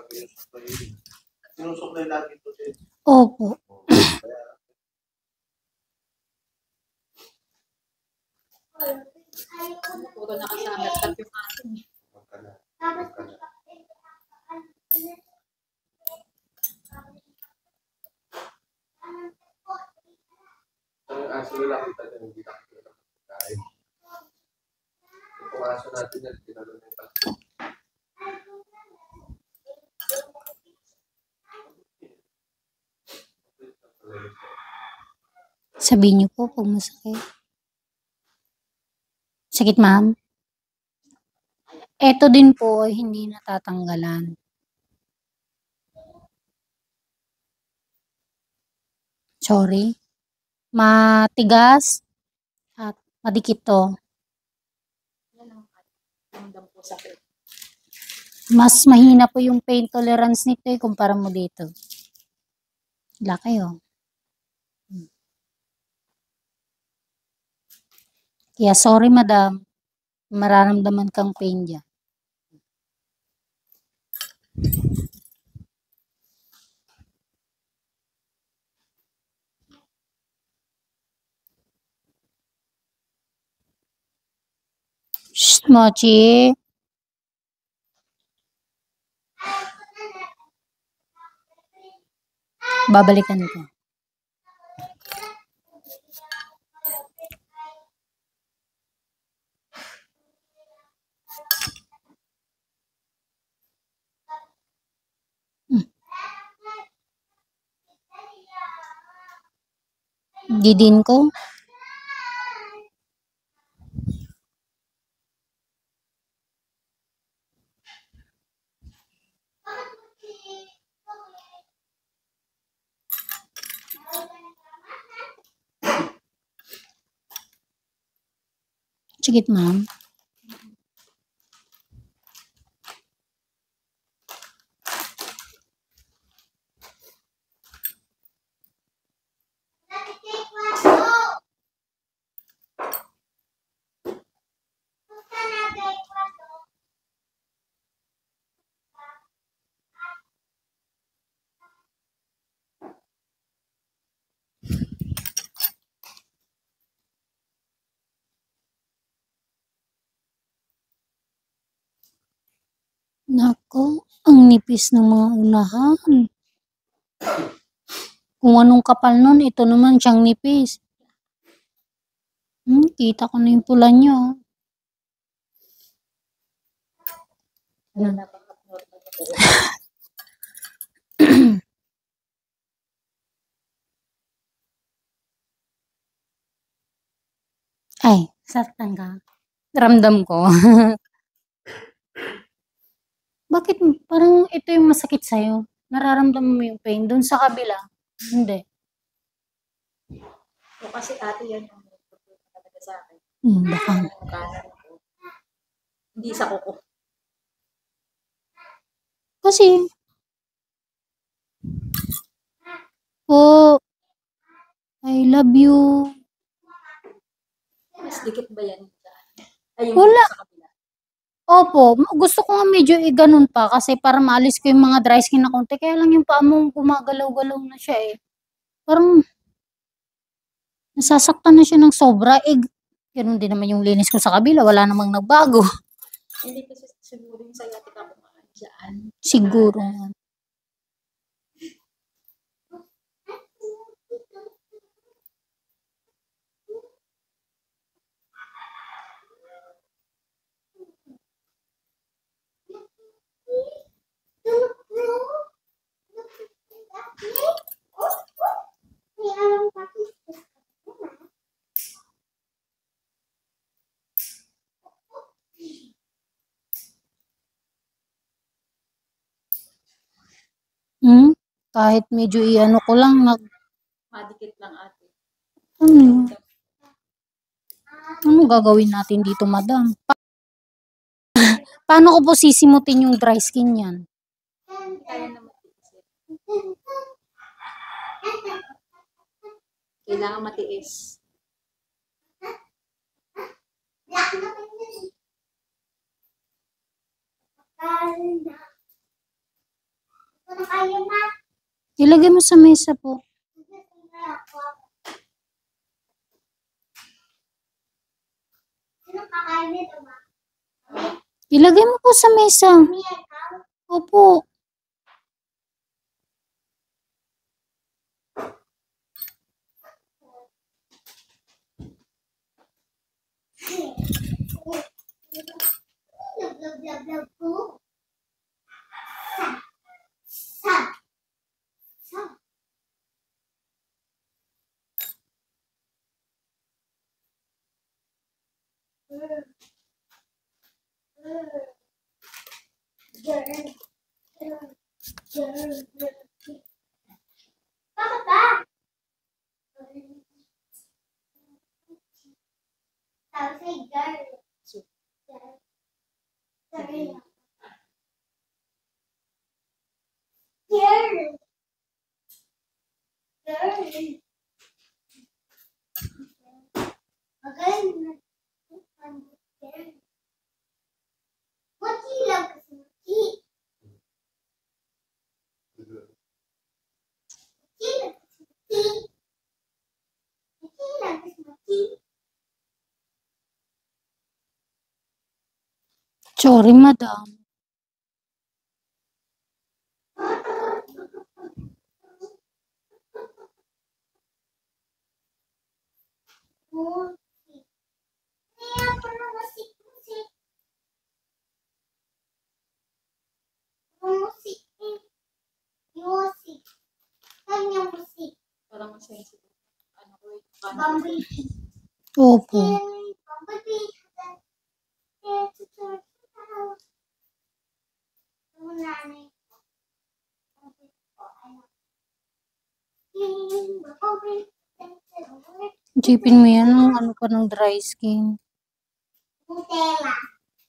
Sinusuklay lagi ito siya. Opo. Puro nakasama at yung atin. Ang aso nila kita na hindi nakikita ng pagkain. Itong aso natin yan, tinalo na yung pagkain. Sabihin niyo po pag masakit. Sakit, ma'am? Ito din po ay hindi natatanggalan. Sorry. Matigas at madikit to. Mas mahina po yung pain tolerance nito kumpara mo dito. Laki oh. Kaya sorry madam, mararamdaman kang pain dyan. Shh, Mochi. Babalikan ko. Didin ko. Sige, ma'am. Nako, ang nipis ng mga unahan. Kung anong kapal nun, ito naman siyang nipis. Kita ko na yung pula niya. Ay, saktan ka. Ramdam ko. Bakit parang ito yung masakit sa'yo? Nararamdaman mo yung pain doon sa kabila? Hindi. O kasi ate yan yung talaga sa akin. Baka. Hindi sa kuko. Kasi, oh, I love you. Mas dikit ba yan? Ay, Wala. sa kabila. Opo, gusto ko nga medyo ganun pa kasi para maalis ko yung mga dry skin na konti. Kaya lang yung paa mo gumagalaw-galaw na siya eh. Parang nasasaktan na siya ng sobra. Ganun din naman yung linis ko sa kabila. Wala namang nagbago. Hindi kasi siguro yung sciatica ko dyan. Siguro. Kahit medyo iano ko lang, madikit lang ate. Ano gagawin natin dito, madam? Paano ko po sisimutin yung dry skin yan? Kaya naman. Kailangan matiis. Ilagay mo sa mesa po. Ilagay mo po sa mesa. Opo. Sorry, madam. Parang mas sensitive. Ano ko eh. Opo. Jeepin mo yan ng ano pa ng dry skin.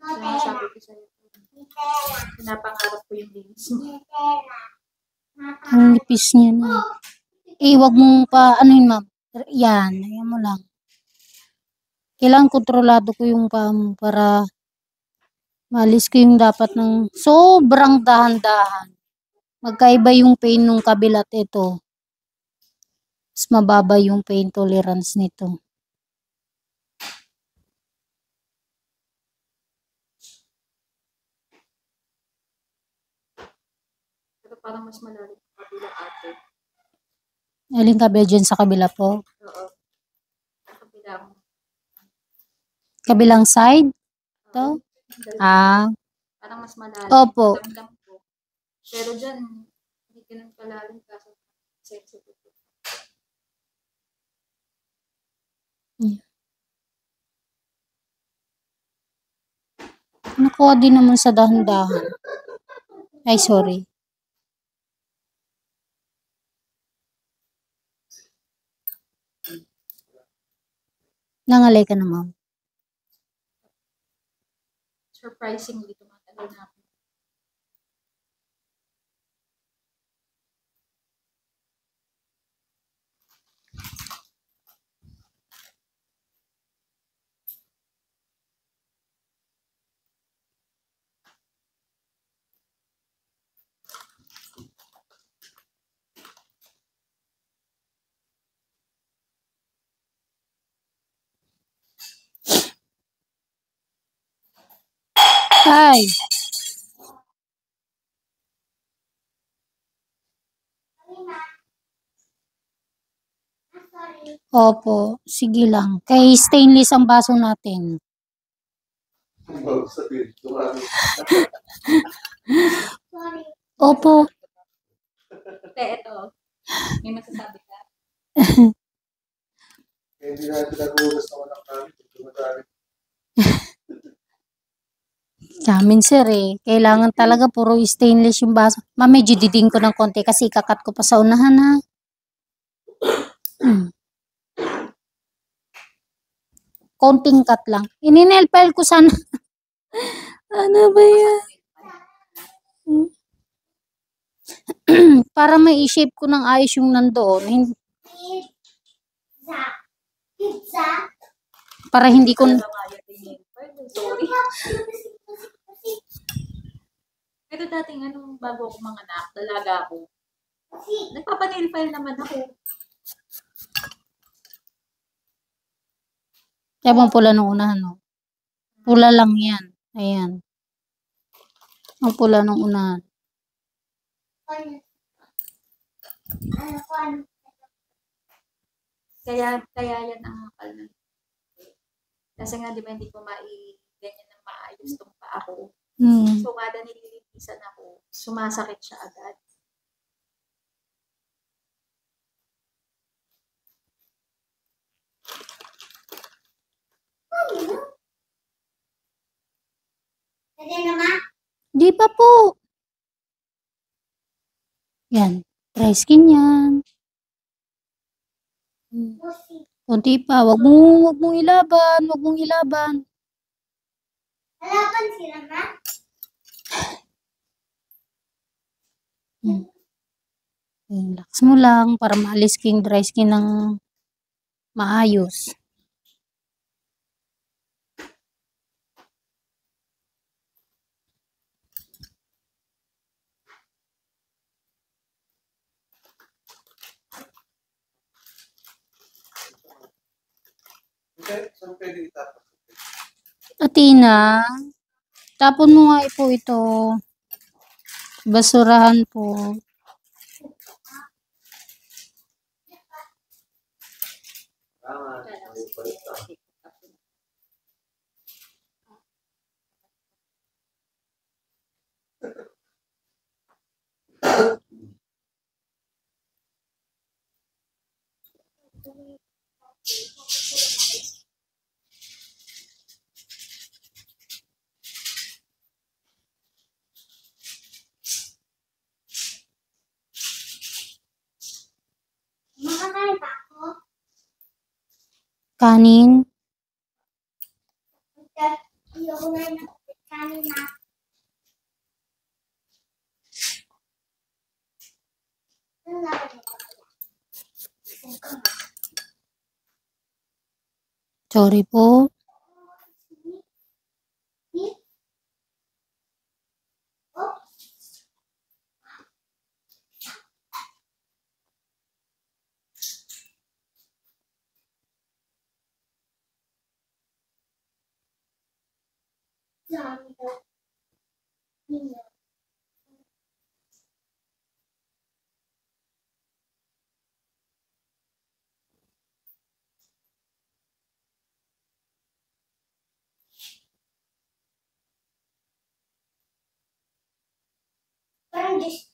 Kaya sabi ko sa'yo. Pinapangarap ko yung linis mo. Ang nipis niya na. Wag mong pa, ano yun, ma'am? Yan, ayan mo lang. Kailangan kontrolado ko yung paa mo para malis ko yung dapat ng sobrang dahan-dahan. Magkaiba yung pain nung kabilat ito. Mas mababa yung pain tolerance nito. Pero parang mas malalim ang kabila ate. Alin kabila dyan sa kabila po? Oo. Ang kabila mo. Kabilang side? Ito? Ah, Parang mas malalim. Opo. Damdam ko. Pero dyan, hindi ganun kalalim kasi sensitive. nakuha din naman sa dahan-dahan. Ay, sorry. Nangalay ka na, ma'am. Surprisingly, tumatagal na ako. Ay! Opo, sige lang. Kay stainless ang baso natin. Opo. Te, ito. May masasabi ka? Hindi natin nagugas na walang namin. Sa amin, sir, kailangan talaga puro stainless yung baso. Ma'am, medyo diding ko ng konti kasi ikakat ko pa sa unahan, ha? Konting cut lang. Ininel file ko sana. Ano ba yan? Para may i-shape ko ng ayos yung nandoon. Para hindi ko... Sorry. Pero dating bago ako manganak, dalaga ako. Nagpapanail file naman ako. Kaya bang pula nung unahan, no? Pula lang yan. Ayan. Ang pula nung unahan. Kaya yan ang akal na. Kasi nga, di ba, hindi ko ganyan na maayos tong paa ko. Hmm. So, kada nililipisan ako, sumasakit siya agad. Di pa po. Yan. Dry skin yan. Kunti pa. Wag mong ilaban. Wag mong ilaban. Halapan sila, ma? Relax mo lang para maalis king dry skin ng maayos. Okay, saan pwede itapos? Atina, tapon mo nga po ito. Basurahan po. Tama. May balita. Makakain pa ako. Kanin. Ayoko na yung kanin na. Ano na ako? Sorry po. Parang dis.